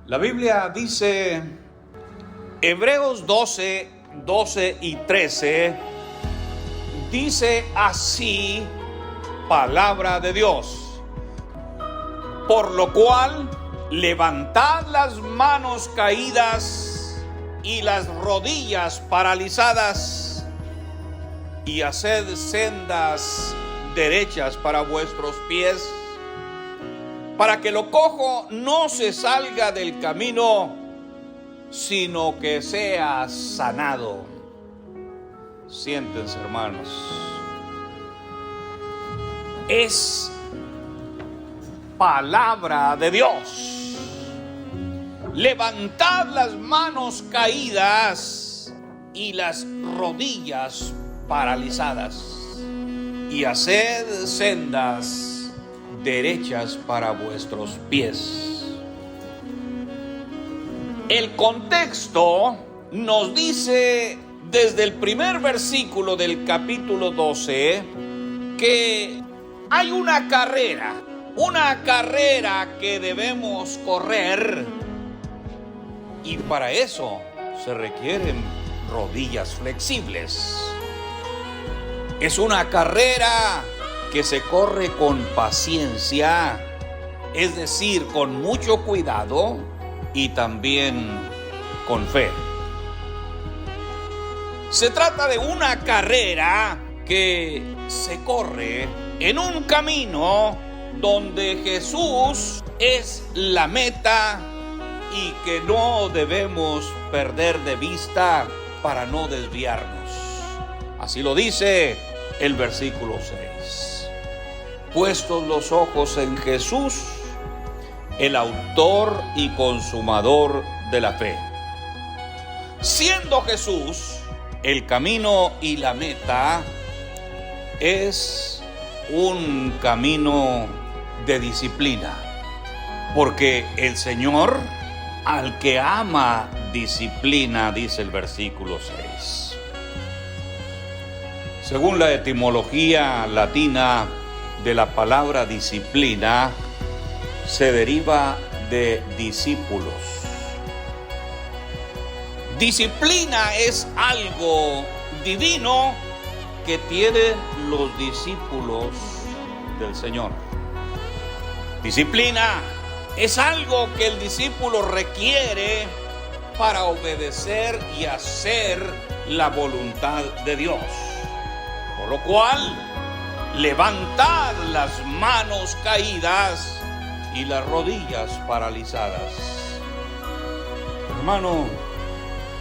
La Biblia dice, Hebreos 12 y 13, dice así, palabra de Dios. Por lo cual, levantad las manos caídas y las rodillas paralizadas, y haced sendas derechas para vuestros pies, para que lo cojo no se salga del camino, sino que sea sanado. Siéntense, hermanos. Es palabra de Dios. Levantad las manos caídas y las rodillas paralizadas, y haced sendas derechas para vuestros pies. El contexto nos dice desde el primer versículo del capítulo 12 que hay una carrera que debemos correr, y para eso se requieren rodillas flexibles. Es una carrera que se corre con paciencia, es decir, con mucho cuidado y también con fe. Se trata de una carrera que se corre en un camino donde Jesús es la meta y que no debemos perder de vista para no desviarnos. Así lo dice el versículo 6. Puestos los ojos en Jesús, el autor y consumador de la fe. Siendo Jesús el camino y la meta, es un camino de disciplina, porque el Señor al que ama disciplina, dice el versículo 6. Según la etimología latina de la palabra disciplina, se deriva de discípulos. Disciplina es algo divino que tienen los discípulos del Señor. Disciplina es algo que el discípulo requiere para obedecer y hacer la voluntad de Dios. Por lo cual, levantad las manos caídas y las rodillas paralizadas. Hermano,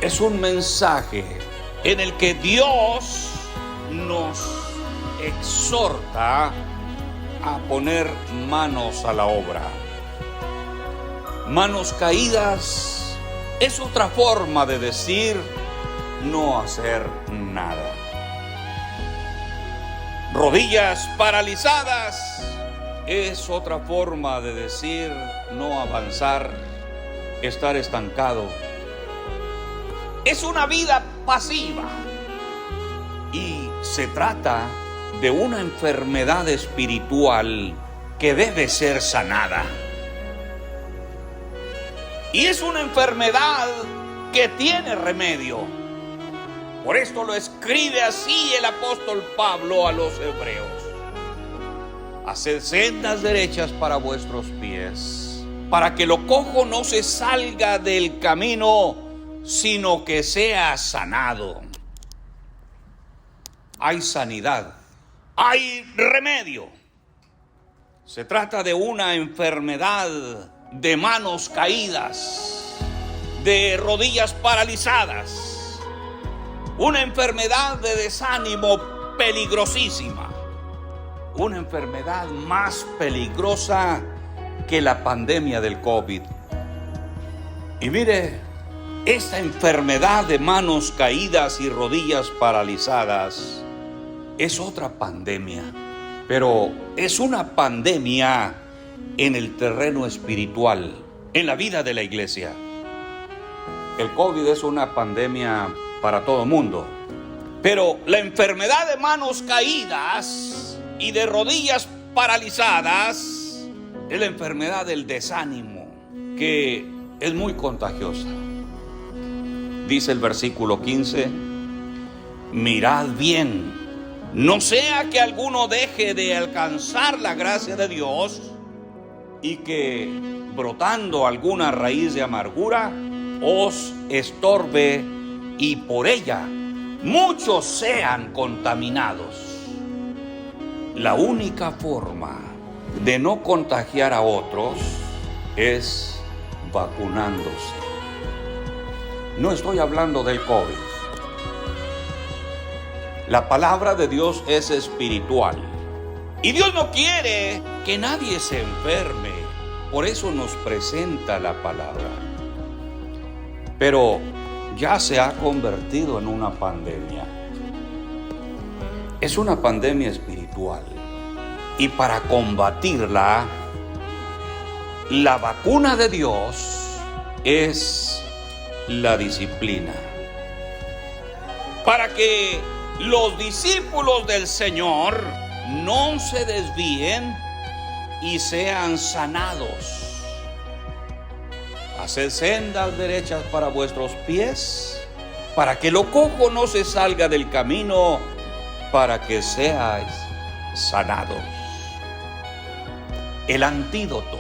es un mensaje en el que Dios nos exhorta a poner manos a la obra. Manos caídas es otra forma de decir no hacer nada. Rodillas paralizadas es otra forma de decir no avanzar, estar estancado. Es una vida pasiva y se trata de una enfermedad espiritual que debe ser sanada. Y es una enfermedad que tiene remedio. Por esto lo escribe así el apóstol Pablo a los hebreos. Haced sendas derechas para vuestros pies, para que lo cojo no se salga del camino, sino que sea sanado. Hay sanidad, hay remedio. Se trata de una enfermedad de manos caídas, de rodillas paralizadas, una enfermedad de desánimo peligrosísima, una enfermedad más peligrosa que la pandemia del COVID. Y mire, esta enfermedad de manos caídas y rodillas paralizadas es otra pandemia, pero es una pandemia en el terreno espiritual, en la vida de la iglesia. El COVID es una pandemia para todo el mundo, pero la enfermedad de manos caídas y de rodillas paralizadas es la enfermedad del desánimo, que es muy contagiosa. Dice el versículo 15: mirad bien, no sea que alguno deje de alcanzar la gracia de Dios y que, brotando alguna raíz de amargura, os estorbe y por ella muchos sean contaminados. La única forma de no contagiar a otros es vacunándose. No estoy hablando del COVID. La palabra de Dios es espiritual y Dios no quiere que nadie se enferme. Por eso nos presenta la palabra. Pero ya se ha convertido en una pandemia. Es una pandemia espiritual. Y para combatirla, la vacuna de Dios es la disciplina. Para que los discípulos del Señor no se desvíen y sean sanados. Haced sendas derechas para vuestros pies, para que lo cojo no se salga del camino, para que seáis sanados. El antídoto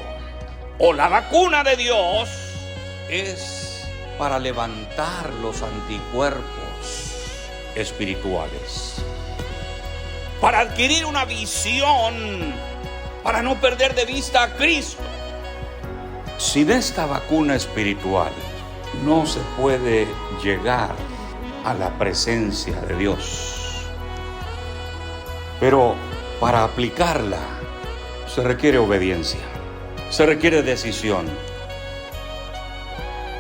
o la vacuna de Dios es para levantar los anticuerpos espirituales, para adquirir una visión, para no perder de vista a Cristo. Sin esta vacuna espiritual no se puede llegar a la presencia de Dios. Pero para aplicarla se requiere obediencia, se requiere decisión.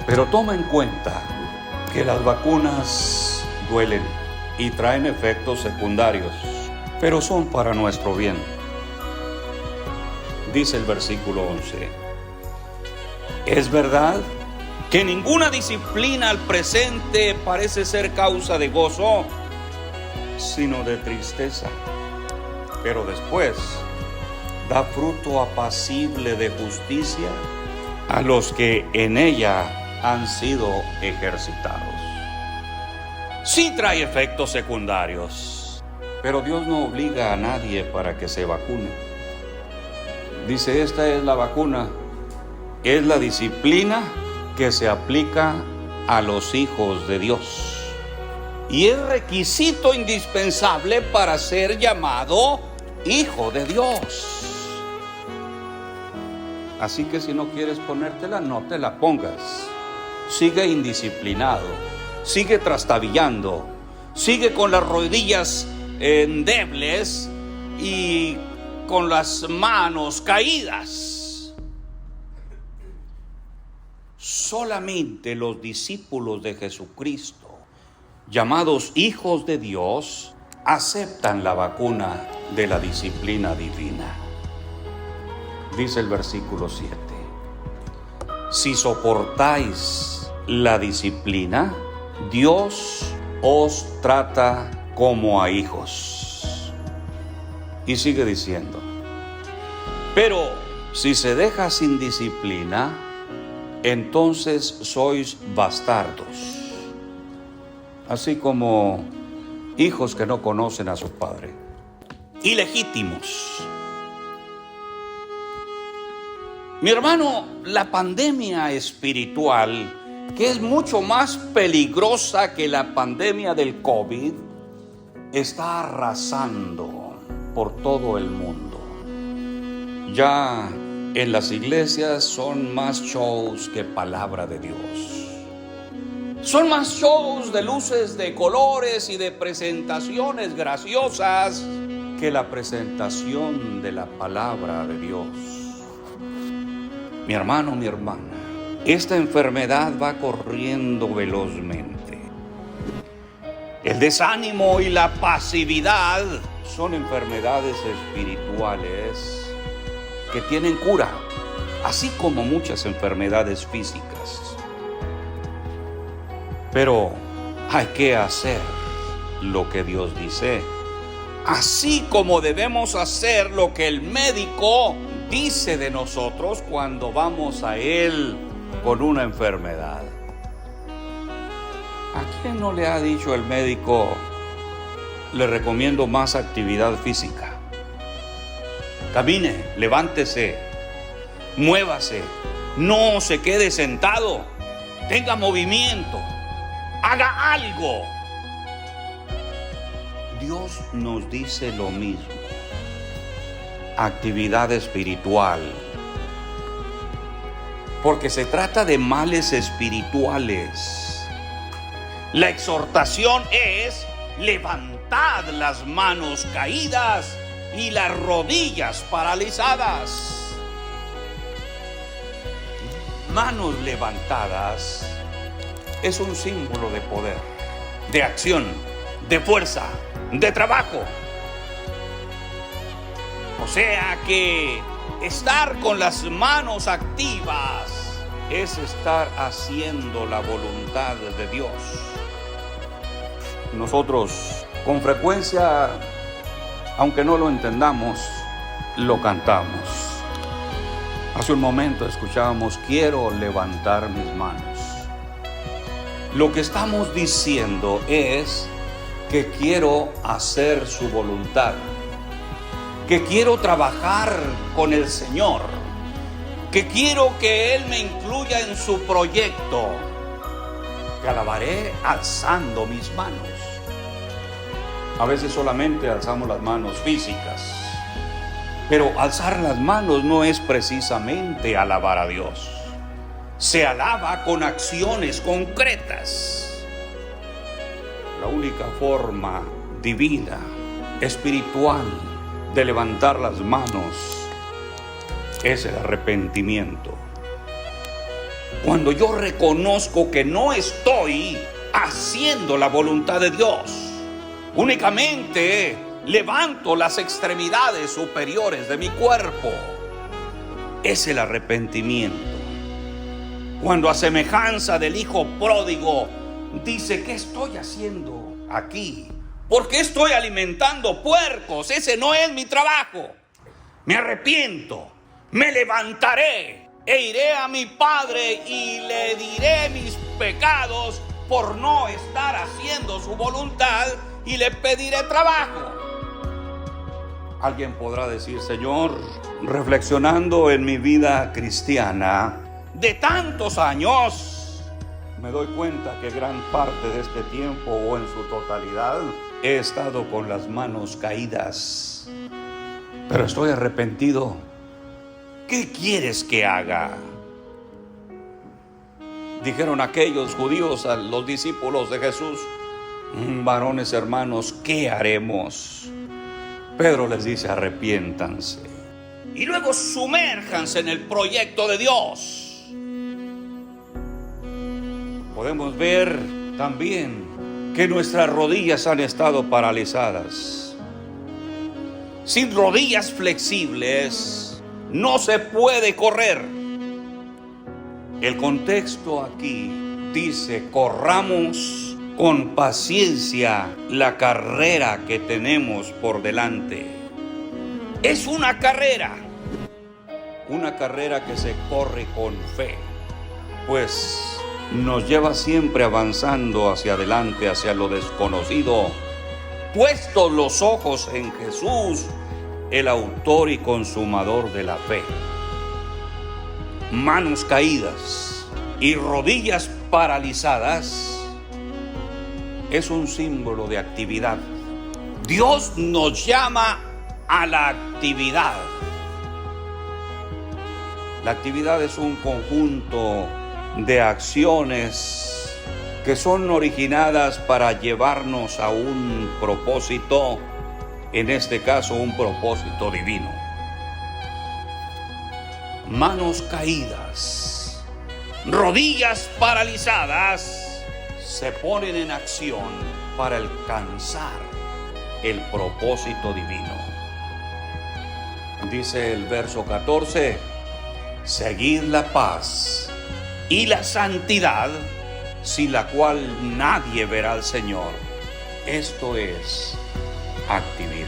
Pero toma en cuenta que las vacunas duelen y traen efectos secundarios, pero son para nuestro bien. Dice el versículo 11: es verdad que ninguna disciplina al presente parece ser causa de gozo, sino de tristeza, pero después da fruto apacible de justicia a los que en ella han sido ejercitados. Sí trae efectos secundarios, pero Dios no obliga a nadie para que se vacune. Dice, esta es la vacuna, es la disciplina que se aplica a los hijos de Dios. Y es requisito indispensable para ser llamado hijo de Dios. Así que si no quieres ponértela, no te la pongas. Sigue indisciplinado, sigue trastabillando, sigue con las rodillas endebles y con las manos caídas. Solamente los discípulos de Jesucristo, llamados hijos de Dios, aceptan la vacuna de la disciplina divina. Dice el versículo 7: si soportáis la disciplina, Dios os trata como a hijos. Y sigue diciendo: pero si se deja sin disciplina, entonces sois bastardos, así como hijos que no conocen a su padre, ilegítimos. Mi hermano, la pandemia espiritual, que es mucho más peligrosa que la pandemia del COVID, está arrasando por todo el mundo. Ya en las iglesias son más shows que palabra de Dios. Son más shows de luces, de colores y de presentaciones graciosas que la presentación de la palabra de Dios. Mi hermano, mi hermana, esta enfermedad va corriendo velozmente. El desánimo y la pasividad son enfermedades espirituales que tienen cura, así como muchas enfermedades físicas. Pero hay que hacer lo que Dios dice, así como debemos hacer lo que el médico dice de nosotros cuando vamos a Él con una enfermedad. ¿A quién no le ha dicho el médico, le recomiendo más actividad física? Camine, levántese, muévase, no se quede sentado, tenga movimiento, haga algo. Dios nos dice lo mismo. Actividad espiritual. Porque se trata de males espirituales. La exhortación es: levantad las manos caídas y las rodillas paralizadas. Manos levantadas es un símbolo de poder, de acción, de fuerza, de trabajo. O sea que estar con las manos activas es estar haciendo la voluntad de Dios. Nosotros con frecuencia, aunque no lo entendamos, lo cantamos. Hace un momento escuchábamos: quiero levantar mis manos. Lo que estamos diciendo es que quiero hacer su voluntad, que quiero trabajar con el Señor, que quiero que Él me incluya en su proyecto. Te alabaré alzando mis manos. A veces solamente alzamos las manos físicas, pero alzar las manos no es precisamente alabar a Dios. Se alaba con acciones concretas. La única forma divina, espiritual, de levantar las manos es el arrepentimiento. Cuando yo reconozco que no estoy haciendo la voluntad de Dios, únicamente levanto las extremidades superiores de mi cuerpo, es el arrepentimiento. Cuando, a semejanza del hijo pródigo, dice: ¿qué estoy haciendo aquí? ¿Por qué estoy alimentando puercos? Ese no es mi trabajo. Me arrepiento, me levantaré e iré a mi padre y le diré mis pecados por no estar haciendo su voluntad, y le pediré trabajo. Alguien podrá decir: Señor, reflexionando en mi vida cristiana de tantos años, me doy cuenta que gran parte de este tiempo, o en su totalidad, he estado con las manos caídas, pero estoy arrepentido. ¿Qué quieres que haga? Dijeron aquellos judíos a los discípulos de Jesús: varones hermanos, ¿qué haremos? Pedro les dice: arrepiéntanse y luego sumérjanse en el proyecto de Dios. Podemos ver también que nuestras rodillas han estado paralizadas. Sin rodillas flexibles no se puede correr. El contexto aquí dice: corramos con paciencia la carrera que tenemos por delante. Es una carrera que se corre con fe, pues nos lleva siempre avanzando hacia adelante, hacia lo desconocido, puestos los ojos en Jesús, el autor y consumador de la fe. Manos caídas y rodillas paralizadas es un símbolo de actividad. Dios nos llama a la actividad. La actividad es un conjunto de acciones que son originadas para llevarnos a un propósito, en este caso un propósito divino. Manos caídas, rodillas paralizadas, se ponen en acción para alcanzar el propósito divino. Dice el verso 14: seguid la paz y la santidad, sin la cual nadie verá al Señor. Esto es actividad.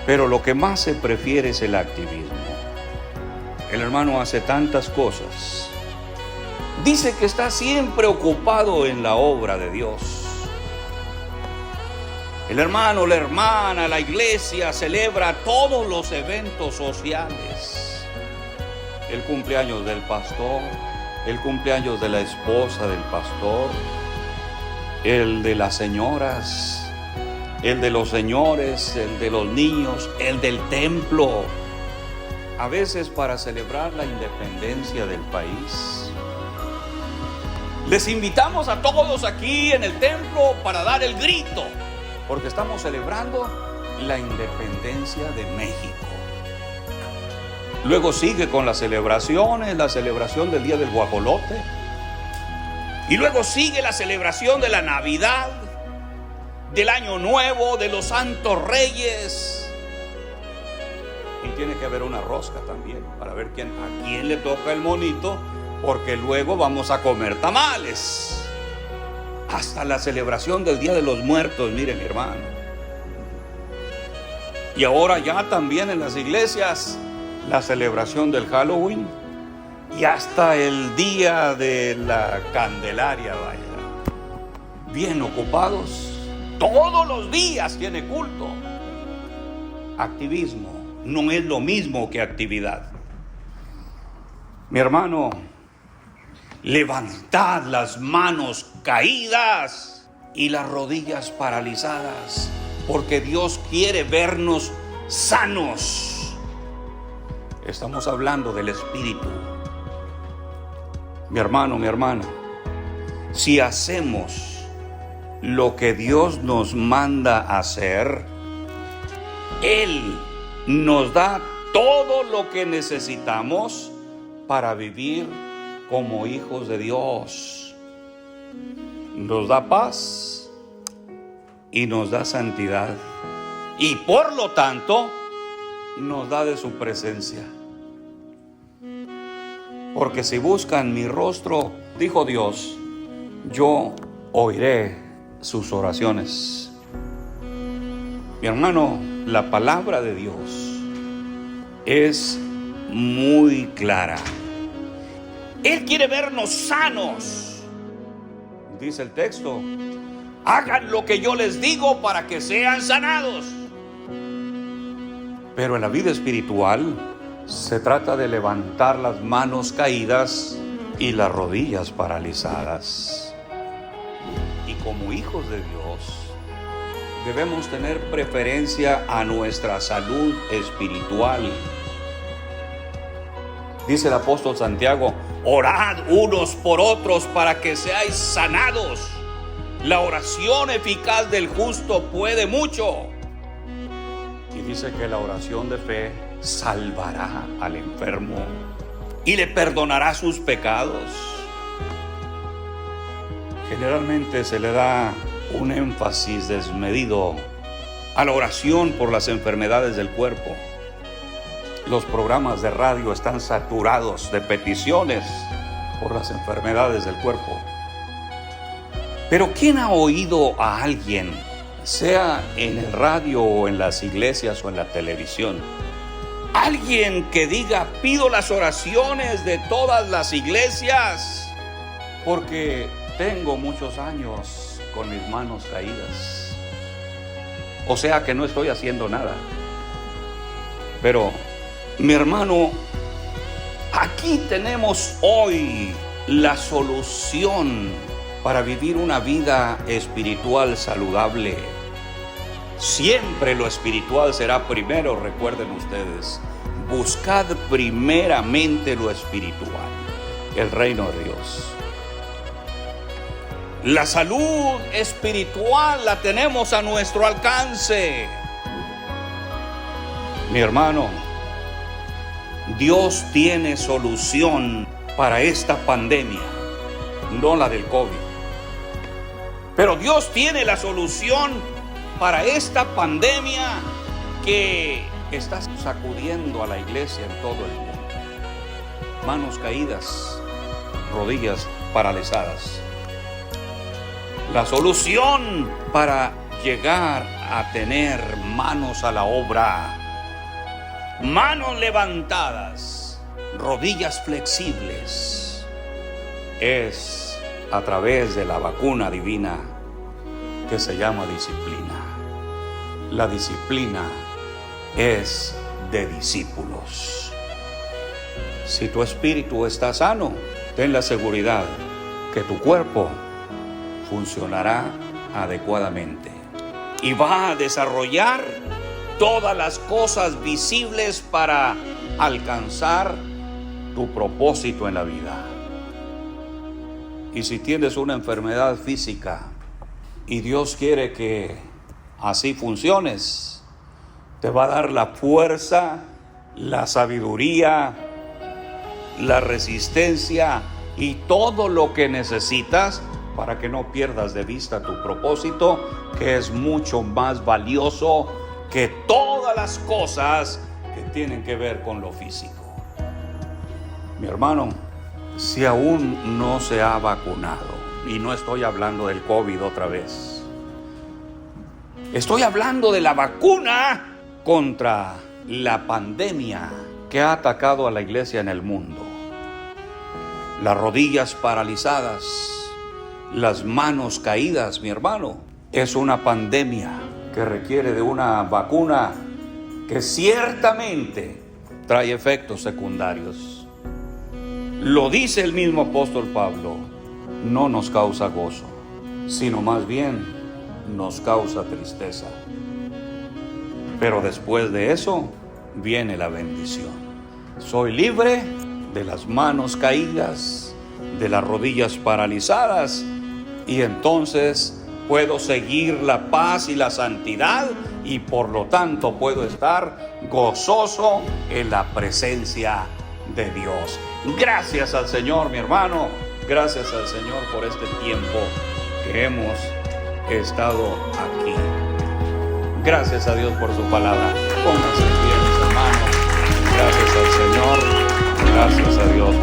Pero lo que más se prefiere es el activismo. El hermano hace tantas cosas. Dice que está siempre ocupado en la obra de Dios. El hermano, la hermana, la iglesia celebra todos los eventos sociales. El cumpleaños del pastor, el cumpleaños de la esposa del pastor, el de las señoras, el de los señores, el de los niños, el del templo. A veces para celebrar la independencia del país. Les invitamos a todos aquí en el templo para dar el grito, porque estamos celebrando la independencia de México. Luego sigue con las celebraciones, la celebración del Día del Guajolote. Y luego sigue la celebración de la Navidad, del Año Nuevo, de los Santos Reyes. Y tiene que haber una rosca también para ver a quién le toca el monito, porque luego vamos a comer tamales. Hasta la celebración del Día de los Muertos, miren, hermano. Y ahora ya también en las iglesias la celebración del Halloween y hasta el día de la Candelaria, vaya. Bien ocupados. Todos los días tiene culto. Activismo no es lo mismo que actividad. Mi hermano, levantad las manos caídas y las rodillas paralizadas, porque Dios quiere vernos sanos. Estamos hablando del Espíritu. Mi hermano, mi hermana, si hacemos lo que Dios nos manda hacer, Él nos da todo lo que necesitamos para vivir como hijos de Dios. Nos da paz y nos da santidad, y por lo tanto nos da de su presencia. Porque si buscan mi rostro, dijo Dios, yo oiré sus oraciones. Mi hermano, la palabra de Dios es muy clara. Él quiere vernos sanos. Dice el texto, hagan lo que yo les digo para que sean sanados. Pero en la vida espiritual se trata de levantar las manos caídas y las rodillas paralizadas. Y como hijos de Dios, debemos tener preferencia a nuestra salud espiritual. Dice el apóstol Santiago, orad unos por otros para que seáis sanados. La oración eficaz del justo puede mucho. Y dice que la oración de fe salvará al enfermo y le perdonará sus pecados. Generalmente se le da un énfasis desmedido a la oración por las enfermedades del cuerpo. Los programas de radio están saturados de peticiones por las enfermedades del cuerpo. Pero ¿quién ha oído a alguien, sea en el radio o en las iglesias o en la televisión, alguien que diga, pido las oraciones de todas las iglesias porque tengo muchos años con mis manos caídas? O sea que no estoy haciendo nada. Pero mi hermano, aquí tenemos hoy la solución para vivir una vida espiritual saludable. Siempre lo espiritual será primero, recuerden ustedes. Buscad primeramente lo espiritual, el reino de Dios. La salud espiritual la tenemos a nuestro alcance. Mi hermano, Dios tiene solución para esta pandemia, no la del COVID. Pero Dios tiene la solución para esta pandemia que está sacudiendo a la iglesia en todo el mundo. Manos caídas, rodillas paralizadas. La solución para llegar a tener manos a la obra, manos levantadas, rodillas flexibles es a través de la vacuna divina que se llama disciplina. La disciplina es de discípulos. Si tu espíritu está sano, ten la seguridad que tu cuerpo funcionará adecuadamente y va a desarrollar todas las cosas visibles para alcanzar tu propósito en la vida. Y si tienes una enfermedad física y Dios quiere que así funciones, te va a dar la fuerza, la sabiduría, la resistencia y todo lo que necesitas para que no pierdas de vista tu propósito, que es mucho más valioso que todas las cosas que tienen que ver con lo físico. Mi hermano, si aún no se ha vacunado, y no estoy hablando del COVID otra vez, estoy hablando de la vacuna contra la pandemia que ha atacado a la iglesia en el mundo. Las rodillas paralizadas, las manos caídas, mi hermano, es una pandemia que requiere de una vacuna que ciertamente trae efectos secundarios. Lo dice el mismo apóstol Pablo, no nos causa gozo, sino más bien nos causa tristeza. Pero después de eso viene la bendición. Soy libre de las manos caídas, de las rodillas paralizadas, y entonces puedo seguir la paz y la santidad, y por lo tanto puedo estar gozoso en la presencia de Dios. Gracias al Señor, mi hermano. Gracias al Señor por este tiempo que hemos estado aquí. Gracias a Dios por su palabra. Pónganse bien, mis hermanos. Gracias al Señor. Gracias a Dios